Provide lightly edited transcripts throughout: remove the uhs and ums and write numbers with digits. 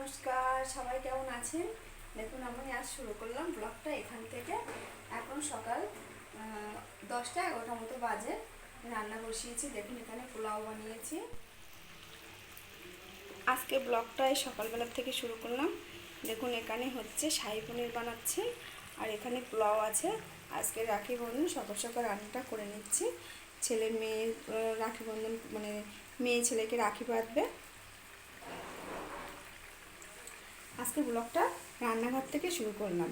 নমস্কার, সবাই কেমন আছেন? দেখুন আমি আজ শুরু করলাম ব্লগটা এখান থেকে। এখন সকাল 10টা 11টা মতো বাজে। রান্না বসিয়েছি, দেখুন এখানে পোলাও বানিয়েছি। আজকে ব্লগটাই সকালবেলা থেকে শুরু করলাম। দেখুন এখানে হচ্ছে শাহী পনির বানাচ্ছি, আর এখানে পোলাও আছে। আজকে রাখি বন্ধন, সকাল সকাল রান্নাটা করে নিচ্ছি। ছেলে মেয়ে রাখি বন্ধন, মানে মেয়ে ছেলেকে রাখি বাঁধবে। আজকে ব্লগটা রান্নাঘর থেকে শুরু করলাম।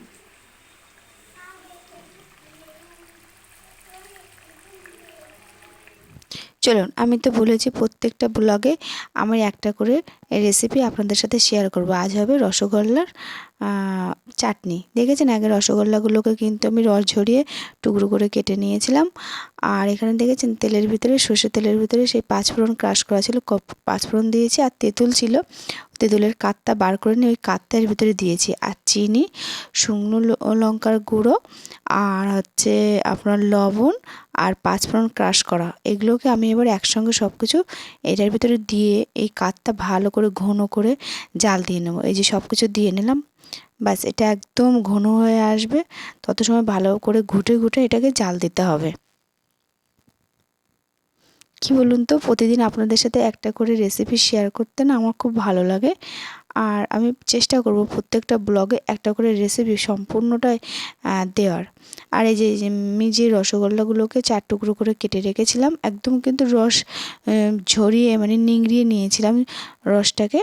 চলুন, আমি তো বলেছি প্রত্যেকটা ব্লগে আমি একটা করে রেসিপি আপনাদের সাথে শেয়ার করব। আজ হবে রসগোল্লার চাটনি। দেখেছেন, আগে রসগোল্লাগুলোকে কিন্তু আমি রস ঝরিয়ে টুকরো করে কেটে নিয়েছিলাম। আর এখানে দেখেছেন তেলের ভিতরে, সর্ষের তেলের ভিতরে সেই পাঁচফোড়ন ক্রাশ করা ছিল, পাঁচফোড়ন দিয়েছি। আর তেঁতুল ছিল, তেঁতুলের কাতটা বার করে নিয়ে ওই কাতটার ভিতরে দিয়েছি। আর চিনি, শুকনো লঙ্কার গুঁড়ো, আর হচ্ছে আপনার লবণ, আর পাঁচফোড়ন ক্রাশ করা। এগুলোকে আমি এবার একসঙ্গে সব কিছু এটার ভিতরে দিয়ে এই কাতটা ভালো করে ঘন করে জাল দিয়ে নেবো। এই যে সব কিছু দিয়ে নিলাম, ব্যাস এটা একদম ঘন হয়ে আসবে। তত সময় ভালো করে ঘুটে ঘুটে এটাকে জাল দিতে হবে। কি বলুন তো, প্রতিদিন আপনাদের সাথে একটা করে রেসিপি শেয়ার করতে না আমার খুব ভালো লাগে। আর আমি চেষ্টা করব প্রত্যেকটা ব্লগে একটা করে রেসিপি সম্পূর্ণটাই দেওয়ার। আর এই যে আমি যে রসগোল্লাগুলোকে 4 টুকরো করে কেটে রেখেছিলাম, একদম কিন্তু রস ঝরিয়ে মানে নিংড়িয়ে নিয়েছিলাম রসটাকে।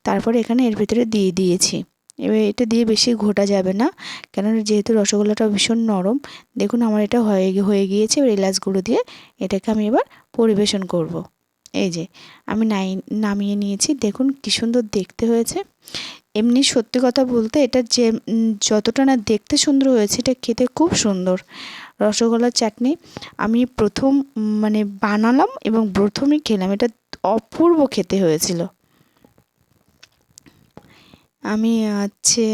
তারপরে এখানে এর ভিতরে দিয়ে দিয়েছি। এবার এটা দিয়ে বেশি ঘোটা যাবে না, কেননা যেহেতু রসগোল্লাটা ভীষণ নরম। দেখুন আমার এটা হয়ে গিয়েছে। এবার এলাচ গুঁড়ো দিয়ে এটাকে আমি এবার পরিবেশন করব। এই যে আমি নামিয়ে নিয়েছি, দেখুন কি সুন্দর দেখতে হয়েছে। এমনি সত্যি কথা বলতে এটা যে যতটা না দেখতে সুন্দর হয়েছে, এটা খেতে খুব সুন্দর। রসগোল্লার চাটনি আমি প্রথম মানে বানালাম এবং প্রথমেই খেলাম, এটা অপূর্ব খেতে হয়েছিল। আমি হচ্ছে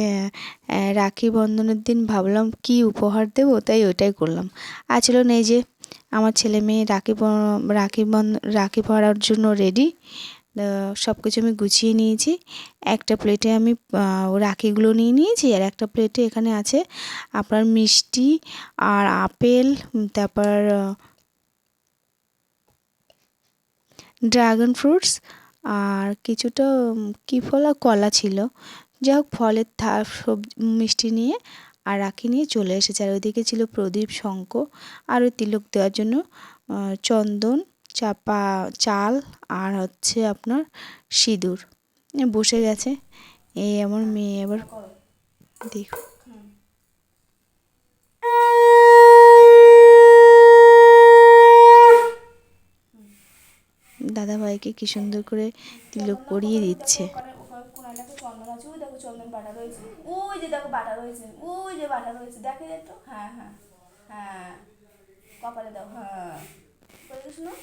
রাখি বন্ধনের দিন ভাবলাম কি উপহার দেব, তাই ওইটাই করলাম। আর ছিল না, এই যে আমার ছেলে মেয়ে রাখি পরার জন্য রেডি। সব কিছু আমি গুছিয়ে নিয়েছি। একটা প্লেটে আমি রাখিগুলো নিয়ে নিয়েছি, আর একটা প্লেটে এখানে আছে আপনার মিষ্টি আর আপেল, তারপর ড্রাগন ফ্রুটস, আর কিছুটা কী ফল, কলা ছিল। যাই হোক, ফলের সবজি মিষ্টি নিয়ে আর রাখি নিয়ে চলে এসেছে। আর ওইদিকে ছিল প্রদীপ, শঙ্খ, আর ওই তিলক দেওয়ার জন্য চন্দন, চাল, আর হচ্ছে আপনার সিঁদুর। বসে গেছে। এই আমার মেয়ে এবার দেখুন দাদাভাইকে কি সুন্দর করে তিলক পরিয়ে দিচ্ছে। চন্দন আছে, ওই দেখো চন্দন বাটা রয়েছে, ওই যে দেখো বাটা রয়েছে, ওই যে বাটা রয়েছে, দেখে একটু, হ্যাঁ হ্যাঁ হ্যাঁ, কপালে দাও, হ্যাঁ করে দিস না,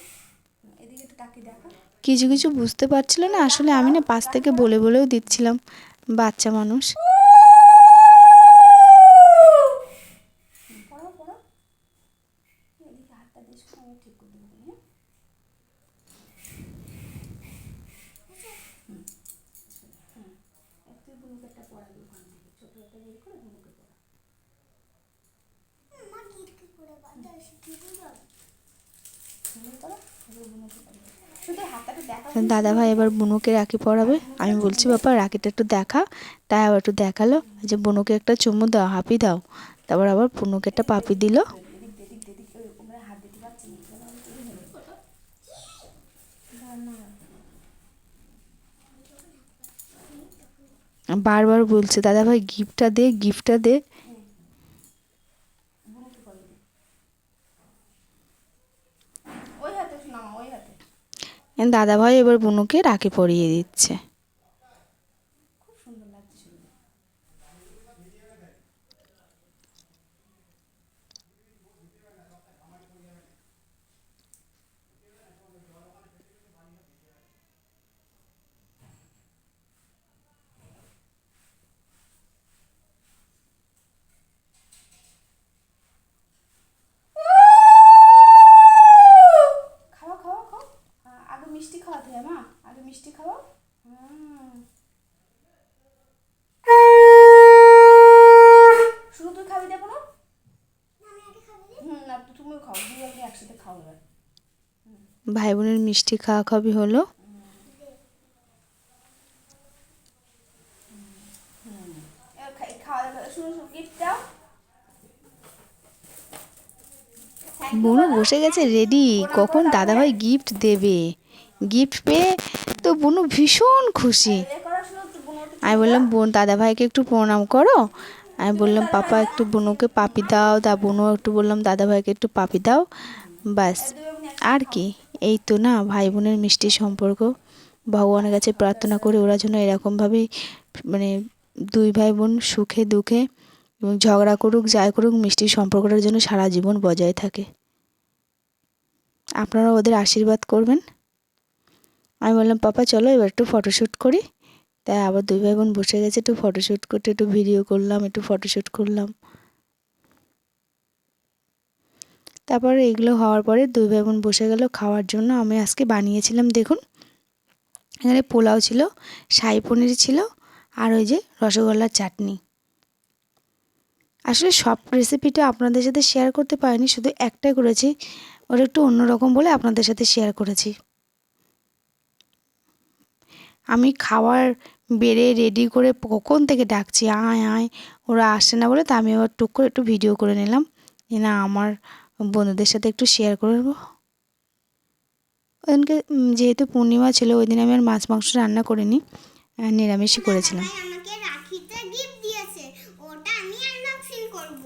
এদিকে একটু তাকিয়ে দেখা। কিছু কিছু বুঝতে পারছিল না, আসলে আমি না পাশ থেকে বলে বলেও দিচ্ছিলাম, বাচ্চা মানুষ। পড়াও পড়াও, এদিকে হাতটা বেশ আমি ঠিক করে দেবো, হ্যাঁ হুম, তুই বুনুকে একটা পড়াবি ওখান থেকে, ছোটো একটা বের করে বুনুকে পড়া। বুনুকে পড়া, বুনুকে পড়া, শুধু হাতটাকে দেখাও কিন্তু দাদাভাই বুনুকে। এবার বুনুকে রাখি পরাবে। আমি বলছি বাবা রাখিটা একটু দেখা, তাই আবার একটু দেখালো যে বুনুকে একটা চুমু দাও, হাপি দাও। তারপর আবার বুনুকে একটা পাপি দিল। হাত দিতে পারছি না। বারবার বলছে দাদাভাই গিফটটা দে, গিফটটা দে। ওই হাতে নামা, ওই হাতে। দাদাভাই এবার বুনুকে রাখি পরিয়ে দিচ্ছে। খুব সুন্দর লাগছে। খাওয়া খাওয়া খাও, আগে মিষ্টি খাওয়াতে হয় মা, আগে মিষ্টি খাওয়া। হুম, ভাই বোনের মিষ্টি খাওয়া খাওয়াবি হলো। বুনু বসে গেছে রেডি, কখন দাদাভাই গিফট দেবে। গিফট পেয়ে তো বুনু ভীষণ খুশি। আমি বললাম বোন দাদাভাইকে একটু প্রণাম করো। আমি বললাম পাপা একটু বুনুকে পাপি দাও, বুনু একটু বললাম দাদাভাইকে একটু পাপি দাও, ব্যাস। আর কি, এই তো না ভাই বোনের মিষ্টি সম্পর্ক। ভগবানের কাছে প্রার্থনা করি ওরা যেন এরকমভাবেই মানে দুই ভাই বোন সুখে দুঃখে এবং ঝগড়া করুক যাই করুক মিষ্টি সম্পর্কটার জন্য সারা জীবন বজায় থাকে। আপনারা ওদের আশীর্বাদ করবেন। আমি বললাম পাপা চলো এবার একটু ফটোশ্যুট করি। তাই আবার দুই ভাই বোন বসে গেছে, একটু ফটোশ্যুট করতে, একটু ভিডিও করলাম, একটু ফটোশ্যুট করলাম। তারপরে এগুলো হওয়ার পরে দুই ভাই বোন বসে গেল খাওয়ার জন্য। আমি আজকে বানিয়েছিলাম দেখুন, এখানে পোলাও ছিল, শাহী পনির ছিল, আর ওই যে রসগোল্লার চাটনি। আসলে সব রেসিপিটা আপনাদের সাথে শেয়ার করতে পারিনি, শুধু একটাই করেছি, ওটা একটু অন্যরকম বলে আপনাদের সাথে শেয়ার করেছি। আমি খাবার বেড়ে রেডি করে কখন থেকে ডাকছি আয় আয়, ওরা আসে না বলে, তা আমি আবার টুক করে একটু ভিডিও করে নিলাম যে না আমার বন্ধুদের সাথে একটু শেয়ার করবো। ওদিনকে যেহেতু পূর্ণিমা ছিল ওই দিন আমি আর মাছ মাংস রান্না করিনি, নিরামিষই করেছিলাম। আমাকে রাখিতে গিফট দিয়েছে, ওটা আমি আনবক্সিং করব।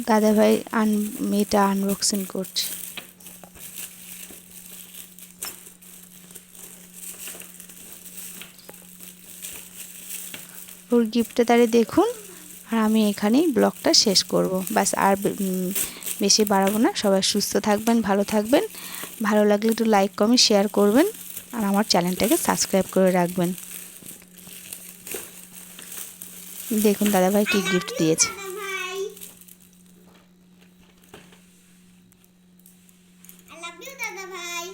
দাদাভাই এটা আনবক্সিং করছে। ওর গিফটটা তারে দেখুন, আর আমি এখানেই ব্লগটা শেষ করব, ব্যাস। আর বেশি বাড়াবো না। সবাই সুস্থ থাকবেন, ভালো থাকবেন। ভালো লাগলে একটু লাইক কমেন্ট শেয়ার করবেন, আর আমার চ্যানেলটাকে সাবস্ক্রাইব করে রাখবেন। দেখুন দাদাভাই কি গিফট দিয়েছে। ভাই, আই লাভ ইউ দাদা ভাই।